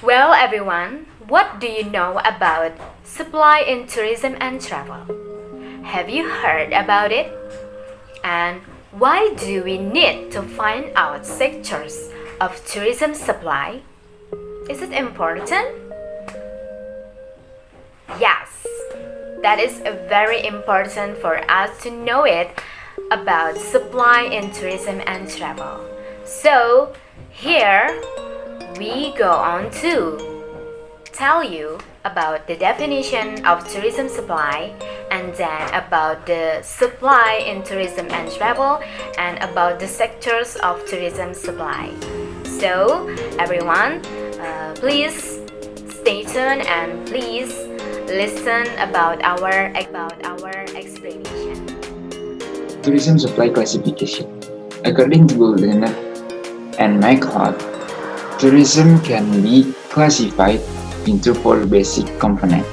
Well, everyone, what do you know about supply in tourism and travel? Have you heard about it? And why do we need to find out sectors of tourism supply? Is it important? Yes, that is very important for us to know it about supply in tourism and travel. So, here we go on to tell you about the definition of tourism supply, and then about the supply in tourism and travel, and about the sectors of tourism supply. So, everyone, please stay tuned and please listen about our explanation. Tourism supply classification. According to Goldner and McLeod, tourism can be classified into four basic components: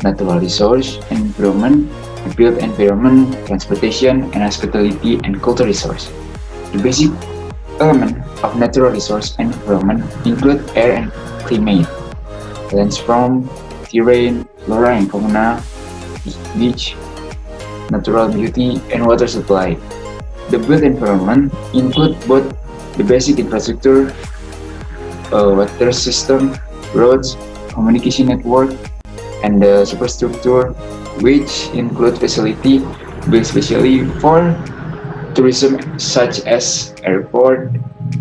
natural resource, environment, built environment, transportation, and hospitality and cultural resource. The basic elements of natural resource and environment include air and climate, landscape, terrain, flora and fauna, beach, natural beauty, and water supply. The built environment include both the basic infrastructure, water system, roads, communication network, and the superstructure, which include facility built specially for tourism such as airport,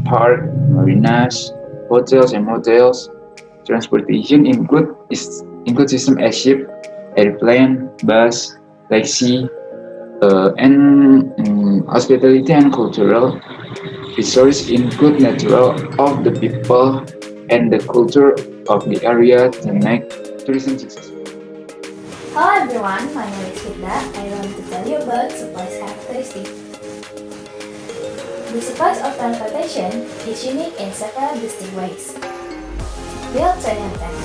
park, marinas, hotels and motels. Transportation include system as ship, airplane, bus, taxi, and hospitality and cultural resource include natural of the people and the culture of the area to make tourism successful. Hello everyone, my name is Firda. I want to tell you about supplies characteristics. The supplies of transportation is unique in several distinct ways. Built 2010.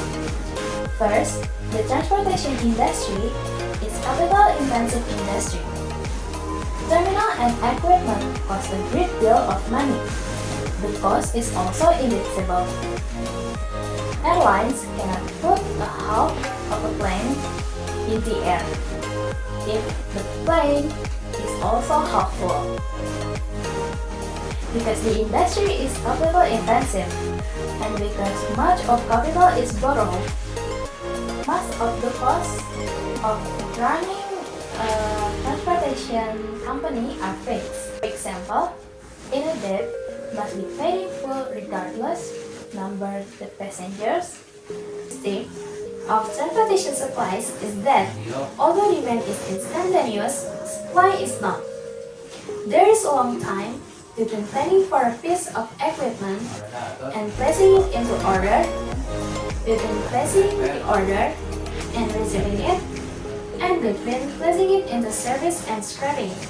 First, the transportation industry is capital-intensive industry. Terminal and equipment cost a great deal of money. The cost is also invisible. Airlines cannot put a half of a plane in the air if the plane is also half full. Because the industry is capital intensive and because much of capital is borrowed, most of the cost of running a transportation company are fixed. For example, in a debt must be paid in full regardless number the passengers. The of transportation supplies is that although demand is instantaneous, supply is not. There is a long time between planning for a piece of equipment and placing it into order, between placing the order and receiving it, and between placing it into service and scrapping it.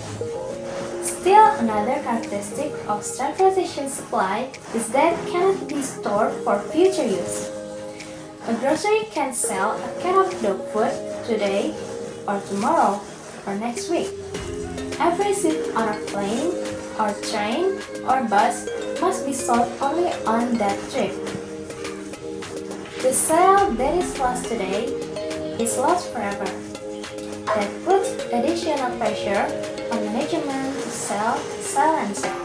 Still, another characteristic of transportation supply is that it cannot be stored for future use. A grocery can sell a can of dog food today or tomorrow or next week. Every seat on a plane or train or bus must be sold only on that trip. The sale that is lost today is lost forever. That puts additional pressure on management to sell, and sell.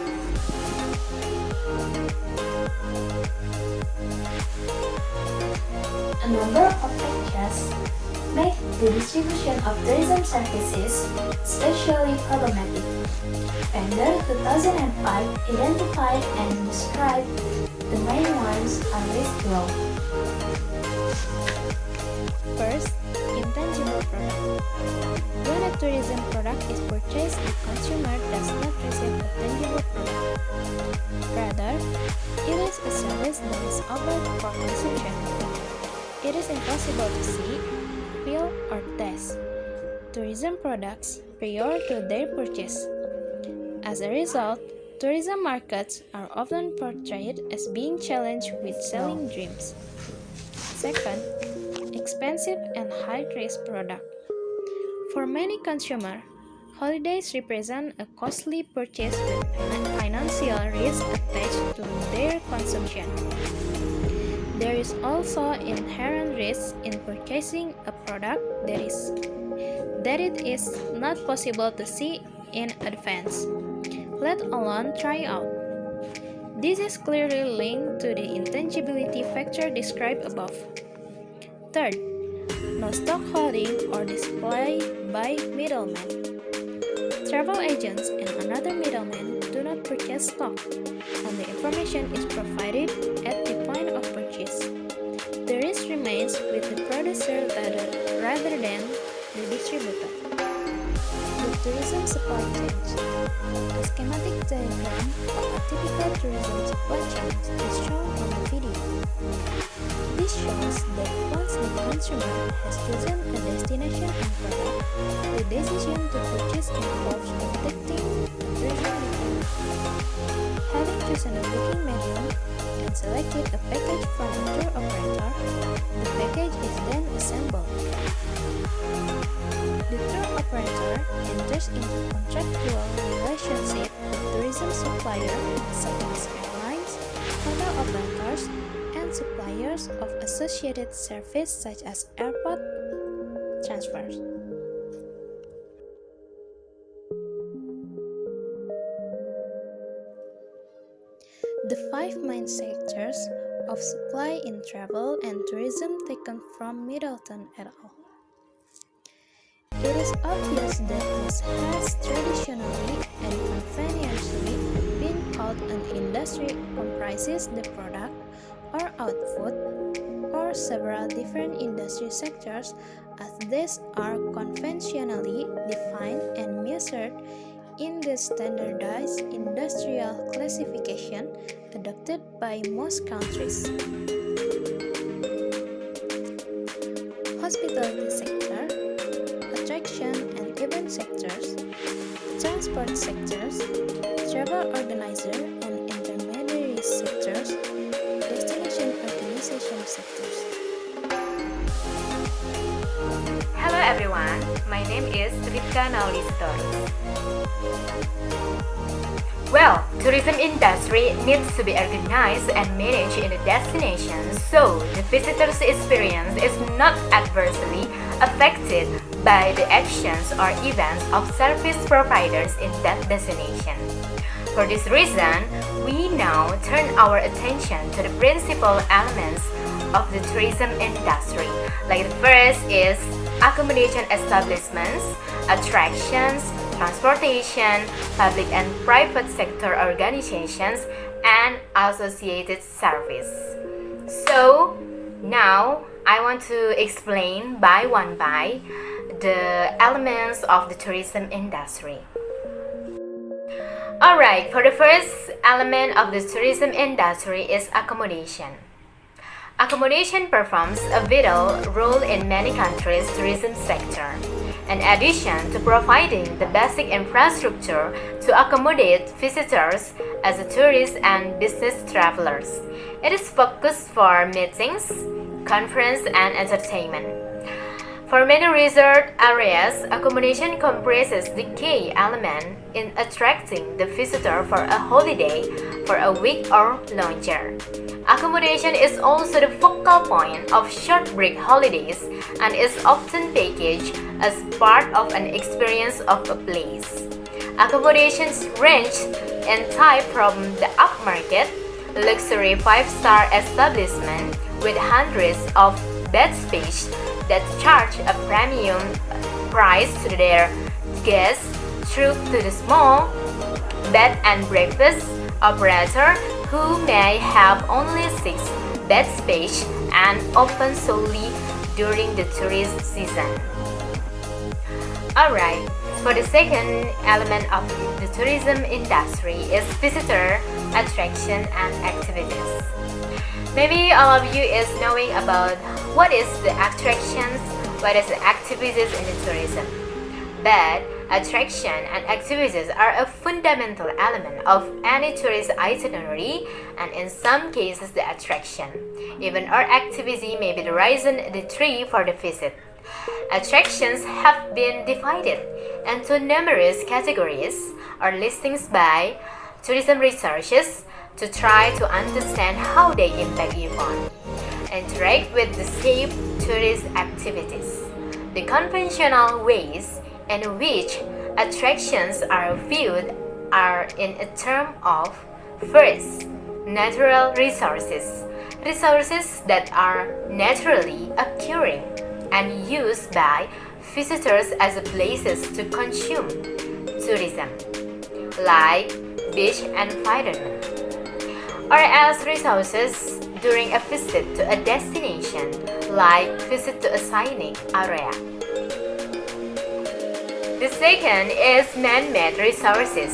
A number of factors make the distribution of tourism services especially problematic. Vendor 2005 identified and described the main ones are listed below. First, intangible product. When a tourism product is purchased, the consumer does not receive a tangible product. Rather, it is a service that is offered for consumption. It is impossible to see, feel, or taste tourism products prior to their purchase. As a result, tourism markets are often portrayed as being challenged with selling dreams. Second, expensive and high-risk product. For many consumers, holidays represent a costly purchase with financial risk attached to their consumption. There is also inherent risk in purchasing a product that it is not possible to see in advance, let alone try out. This is clearly linked to the intangibility factor described above. Third, no stock holding or display by middlemen. Travel agents and another middleman do not purchase stock, and the information is provided at the point of purchase. The risk remains with the producer rather than the distributor. The tourism supply chain. A schematic diagram of a typical tourism supply chain is shown on the video. This shows that once the consumer has chosen a destination and product, the decision to purchase involves contacting the tourism retailer. Having chosen a booking medium and selected a package from a tour operator, the package is then assembled. The tour operator enters into contractual relationship with tourism suppliers such as airlines, hotel operators, and suppliers of associated services such as airport transfers. The five main sectors of supply in travel and tourism taken from Middleton et al. It is obvious that this has traditionally and conveniently been called an industry comprises the product or output or several different industry sectors as these are conventionally defined and measured in the standardized industrial classification adopted by most countries. Hospitality sector, attraction and event sectors, transport sectors, travel organizer and intermediary sectors, destination organization sectors. Hello everyone, my name is Ribka Nauli Sitorus. Well, tourism industry needs to be organized and managed in the destination so the visitor's experience is not adversely affected by the actions or events of service providers in that destination. For this reason, we now turn our attention to the principal elements of the tourism industry. Like the first is accommodation establishments, attractions, transportation, public and private sector organizations, and associated service. So, now I want to explain by the elements of the tourism industry. Alright, for the first element of the tourism industry is accommodation. Accommodation performs a vital role in many countries' tourism sector. In addition to providing the basic infrastructure to accommodate visitors as tourists and business travelers, it is focused for meetings, conference, and entertainment. For many resort areas, accommodation comprises the key element in attracting the visitor for a holiday for a week or longer. Accommodation is also the focal point of short break holidays and is often packaged as part of an experience of a place. Accommodations range in type from the upmarket, luxury 5-star establishment with hundreds of bed space that charge a premium price to their guests through to the small bed and breakfast operator who may have only 6 bed space and open solely during the tourist season. Alright, for the second element of the tourism industry is visitor attraction and activities. Maybe all of you is knowing about what is the attractions, what is the activities in the tourism. But attraction and activities are a fundamental element of any tourist itinerary, and in some cases the attraction, even or activity may be the reason the tree for the visit. Attractions have been divided into numerous categories or listings by tourism researchers to try to understand how they impact you on. interact with the safe tourist activities. The conventional ways in which attractions are viewed are in a term of: first, natural resources, resources that are naturally occurring and used by visitors as places to consume tourism, like beach environment, or as resources during a visit to a destination, like visit to a scenic area. The second is man-made resources.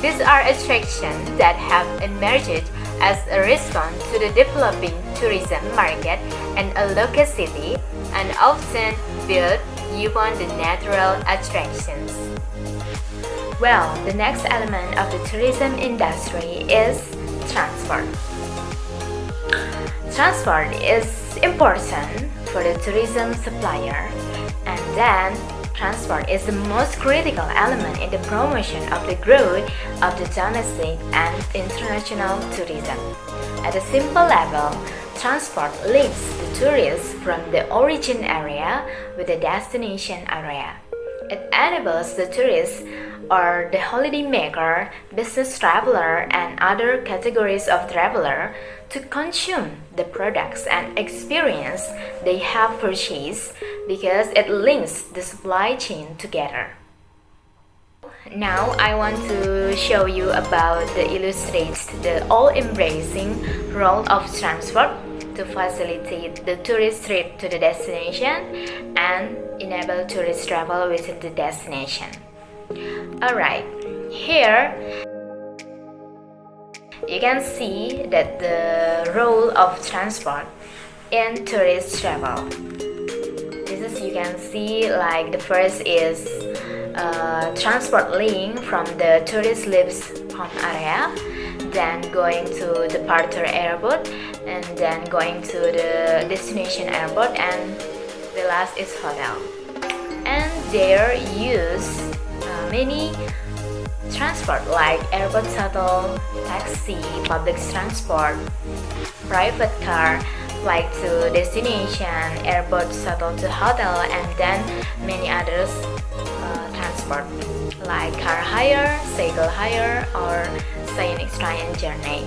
These are attractions that have emerged as a response to the developing tourism market in a local city and often built upon the natural attractions. Well, the next element of the tourism industry is transport. Transport is important for the tourism supplier, and then transport is the most critical element in the promotion of the growth of the domestic and international tourism. At a simple level, transport links the tourists from the origin area with the destination area. It enables the tourist or the holidaymaker, business traveler, and other categories of traveler to consume the products and experience they have purchased because it links the supply chain together. Now I want to show you about the illustrates the all-embracing role of transport to facilitate the tourist trip to the destination and enable tourist travel within the destination. Alright, here you can see that the role of transport in tourist travel. This is, you can see, like the first is transport link from the tourist lives home area, then going to departure airport, and then going to the destination airport, and the last is hotel. And there use many transport like airport shuttle, taxi, public transport, private car, flight to destination, airport shuttle to hotel, and then many others transport like car hire, cycle hire, or scenic train journey.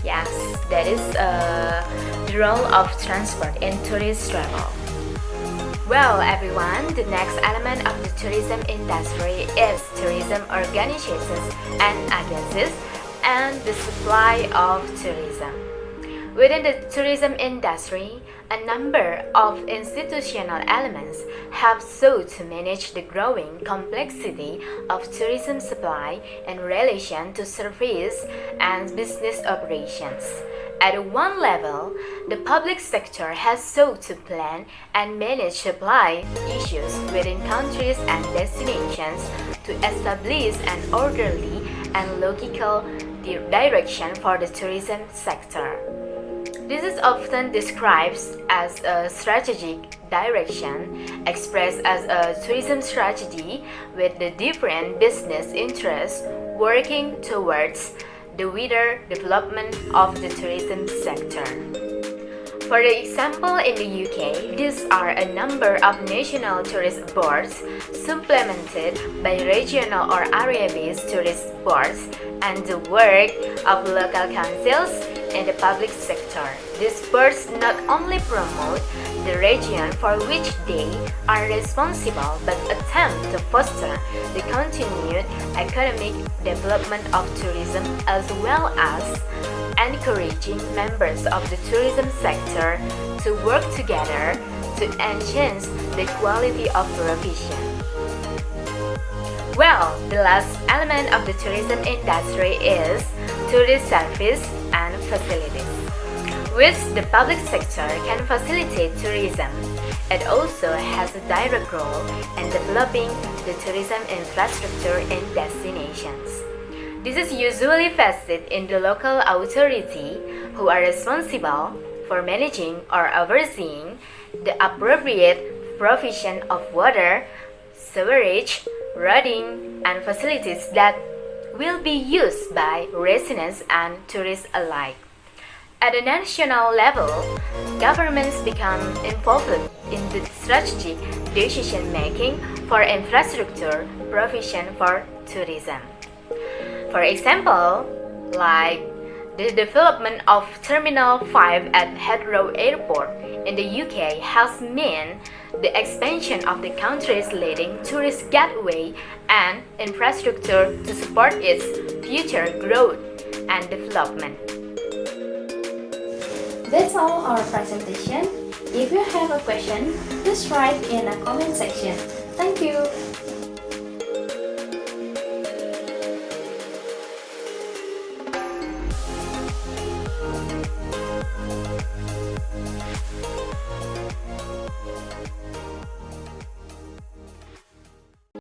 Yes, that is the role of transport in tourist travel. Well, everyone, the next element of the tourism industry is tourism organizations and agencies and the supply of tourism. Within the tourism industry, a number of institutional elements have sought to manage the growing complexity of tourism supply in relation to service and business operations. At one level, the public sector has sought to plan and manage supply issues within countries and destinations to establish an orderly and logical direction for the tourism sector. This is often described as a strategic direction, expressed as a tourism strategy with the different business interests working towards the wider development of the tourism sector. For the example, in the UK, these are a number of national tourist boards supplemented by regional or area-based tourist boards and the work of local councils in the public sector. These boards not only promote the region for which they are responsible but attempt to foster the continued economic development of tourism as well as encouraging members of the tourism sector to work together to enhance the quality of provision. Well, the last element of the tourism industry is tourist service and facilities. Which the public sector can facilitate tourism, it also has a direct role in developing the tourism infrastructure in destinations. This is usually vested in the local authority who are responsible for managing or overseeing the appropriate provision of water, sewerage, roading, and facilities that will be used by residents and tourists alike. At a national level, governments become involved in the strategic decision making for infrastructure provision for tourism. For example, like the development of Terminal 5 at Heathrow Airport in the UK has meant the expansion of the country's leading tourist gateway and infrastructure to support its future growth and development. That's all our presentation. If you have a question, please write in a comment section. Thank you.